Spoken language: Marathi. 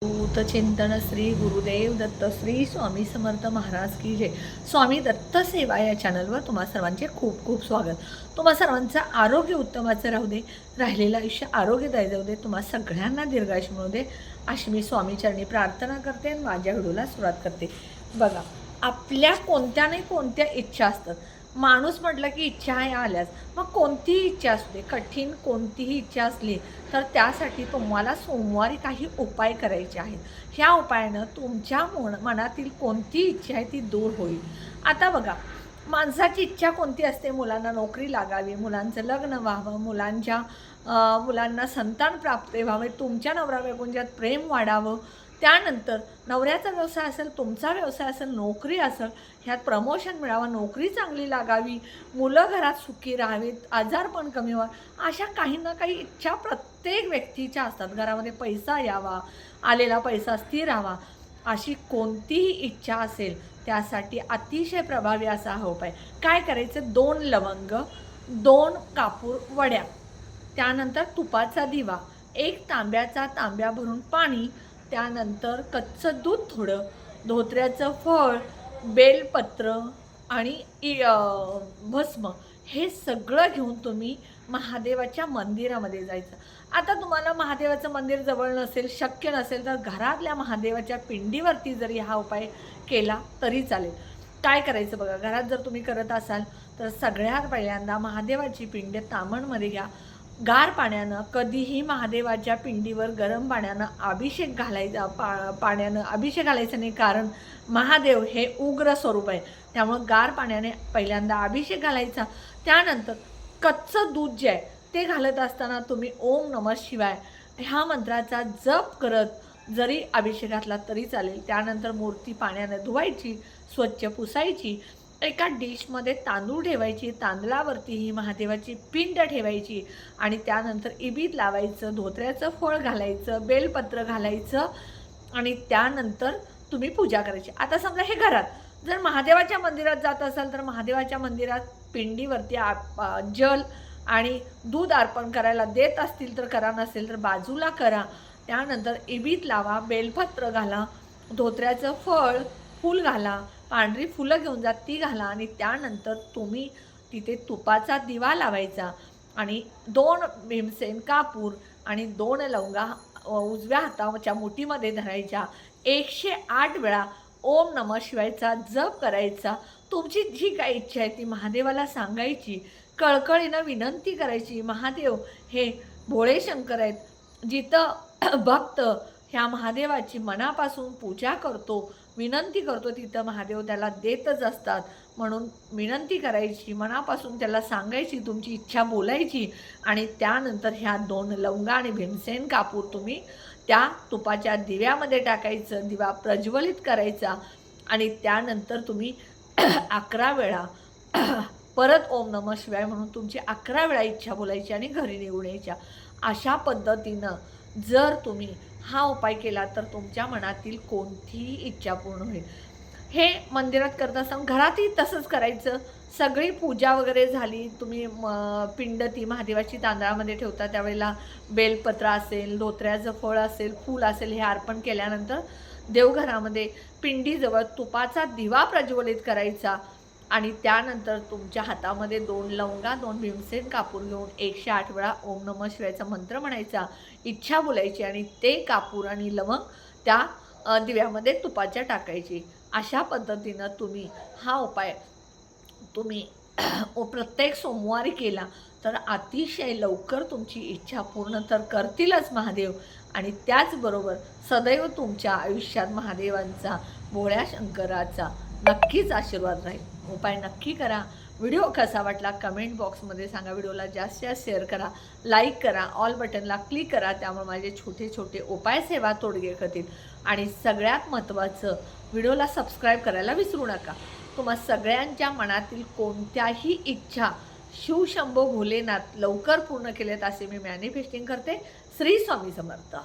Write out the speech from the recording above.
चिंतन श्री गुरुदेव दत्त श्री स्वामी समर्थ महाराज की जय। स्वामी दत्त सेवा या चॅनलवर तुम्हा सर्वांचे खूप खूप स्वागत। तुम्हा सर्वांचं आरोग्य उत्तमाचं राहू दे, राहिलेलं आयुष्य आरोग्यदायी जाऊ दे, तुम्हा सगळ्यांना दीर्घायुष्य मिळू दे अशी मी स्वामी चरणी प्रार्थना करते आणि माझ्या व्हिडिओला सुरुवात करते। बघा, आपल्या कोणत्या नाही कोणत्या इच्छा असतात। माणूस म्हटलं की इच्छा आहे आल्याच, मग कोणतीही इच्छा असू दे, कठीण कोणतीही इच्छा असली तर त्यासाठी तुम्हाला सोमवारी काही उपाय करायचे आहेत। ह्या उपायानं तुमच्या मनातील कोणती इच्छा आहे ती दूर होईल। आता बघा, माणसाची इच्छा कोणती असते? मुलांना नोकरी लागावी, मुलांचं लग्न व्हावं, मुलांना संतान प्राप्त व्हावे, तुमच्या नवरा बायकोंच्यात प्रेम वाढावं, त्यानंतर नवऱ्याचा व्यवसाय असेल, तुमचा व्यवसाय असेल, नोकरी असेल, ह्यात प्रमोशन मिळावं, नोकरी चांगली लागावी, मुलं घरात सुखी राहावीत, आजारपण कमी व्हावं, अशा काही ना काही इच्छा प्रत्येक व्यक्तीच्या असतात। घरामध्ये पैसा यावा, आलेला पैसा स्थिर राहावा, अशी कोणतीही इच्छा असेल त्यासाठी अतिशय प्रभावी असा हा उपाय। काय करायचं? 2 लवंग, 2 कापूर वड्या, त्यानंतर तुपाचा दिवा, 1 तांब्या भरून पाणी, त्यानंतर कच्चं दूध थोडं, धोत्र्याचं फळ, बेलपत्र आणि भस्म, हे सगळं घेऊन तुम्ही महादेवाच्या मंदिरामध्ये जायचं। आता तुम्हाला महादेवाचं मंदिर जवळ नसेल, शक्य नसेल तर घरातल्या महादेवाच्या पिंडीवरती जरी हा उपाय केला तरी चालेल। काय करायचं बघा, घरात जर तुम्ही करत असाल तर सगळ्यात पहिल्यांदा महादेवाची पिंड तामणमध्ये घ्या, गार पाण्यानं, कधीही महादेवाच्या पिंडीवर गरम पाण्यानं अभिषेक घालायचा, पाण्यानं अभिषेक घालायचा नाही, कारण महादेव हे उग्र स्वरूप आहे, त्यामुळं गार पाण्याने पहिल्यांदा अभिषेक घालायचा। त्यानंतर कच्चं दूध जे आहे ते घालत असताना तुम्ही ओम नमः शिवाय ह्या मंत्राचा जप करत जरी अभिषेक घातला तरी चालेल। त्यानंतर मूर्ती पाण्यानं धुवायची, स्वच्छ पुसायची, एका डिशमध्ये तांदूळ ठेवायची, तांदळावरती ही महादेवाची पिंड ठेवायची आणि त्यानंतर इबीत लावायचं, धोत्र्याचं फळ घालायचं, बेलपत्र घालायचं आणि त्यानंतर तुम्ही पूजा करायची। आता समजा हे घरात, जर महादेवाच्या मंदिरात जात असाल तर महादेवाच्या मंदिरात पिंडीवरती जल आणि दूध अर्पण करायला देत असतील तर करा, नसेल तर बाजूला करा। त्यानंतर इबीत लावा, बेलपत्र घाला, धोत्र्याचं फूल घाला, पांढरी फुलं घेऊन जा ती घाला आणि त्यानंतर तुम्ही तिथे तुपाचा दिवा लावायचा आणि 2 भीमसेन कापूर आणि 2 लवंगा उजव्या हाताच्या मुठीमध्ये धरायच्या, 108 वेळा ओम नमः शिवायचा जप करायचा। तुमची जी काही इच्छा आहे ती महादेवाला सांगायची, कळकळीनं विनंती करायची। महादेव हे भोळे शंकर आहेत, जिथं भक्त ह्या महादेवाची मनापासून पूजा करतो, विनंती करतो, तिथं महादेव त्याला देतच असतात, म्हणून विनंती करायची, मनापासून त्याला सांगायची, तुमची इच्छा बोलायची आणि त्यानंतर ह्या 2 लवंगा आणि भीमसेन कापूर तुम्ही त्या तुपाच्या दिव्यामध्ये टाकायचं, दिवा प्रज्वलित करायचा आणि त्यानंतर तुम्ही 11 वेळा परत ओम नमः शिवाय म्हणून तुमची 11 वेळा इच्छा बोलायची आणि घरी निघून यायच्या। अशा पद्धतीनं जर तुम्ही हा उपाय केला तर तुमच्या मनातील कोणतीही इच्छा पूर्ण होईल। हे मंदिरात करत असताना घरातही तसंच करायचं। सगळी पूजा वगैरे झाली, तुम्ही पिंड ती महादेवाची तांदळामध्ये ठेवता, त्यावेळेला बेलपत्र असेल, धोत्र्याचं फळ असेल, फूल असेल, हे अर्पण केल्यानंतर देवघरामध्ये पिंडीजवळ तुपाचा दिवा प्रज्वलित करायचा आणि त्यानंतर तुमच्या हातामध्ये 2 लवंगा, 2 भीमसेन कापूर घेऊन 108 वेळा ओम नमः शिवायचा मंत्र म्हणायचा, इच्छा बोलायची आणि ते कापूर आणि लवंग त्या दिव्यामध्ये तुपाच्या टाकायची। अशा पद्धतीनं तुम्ही हा उपाय प्रत्येक सोमवारी केला तर अतिशय लवकर तुमची इच्छा पूर्ण तर करतीलच महादेव आणि त्याचबरोबर सदैव तुमच्या आयुष्यात महादेवांचा, भोळ्या शंकराचा नक्कीच आशीर्वाद राहील। उपाय नक्की करा। व्हिडिओ कसा वाटला कमेंट बॉक्समध्ये सांगा, व्हिडिओला जास्तीत जास्त शेअर करा, लाईक करा, ऑल बटनला क्लिक करा, त्यामुळे माझे छोटे छोटे उपाय सेवा तोडगे करतील आणि सगळ्यात महत्त्वाचं व्हिडिओला सबस्क्राईब करायला विसरू नका। तुम्हा सगळ्यांच्या मनातील कोणत्याही इच्छा शिवशंभो भोलेनाथ लवकर पूर्ण केलेत असे मी मॅनिफेस्टिंग करते। श्री स्वामी समर्थ।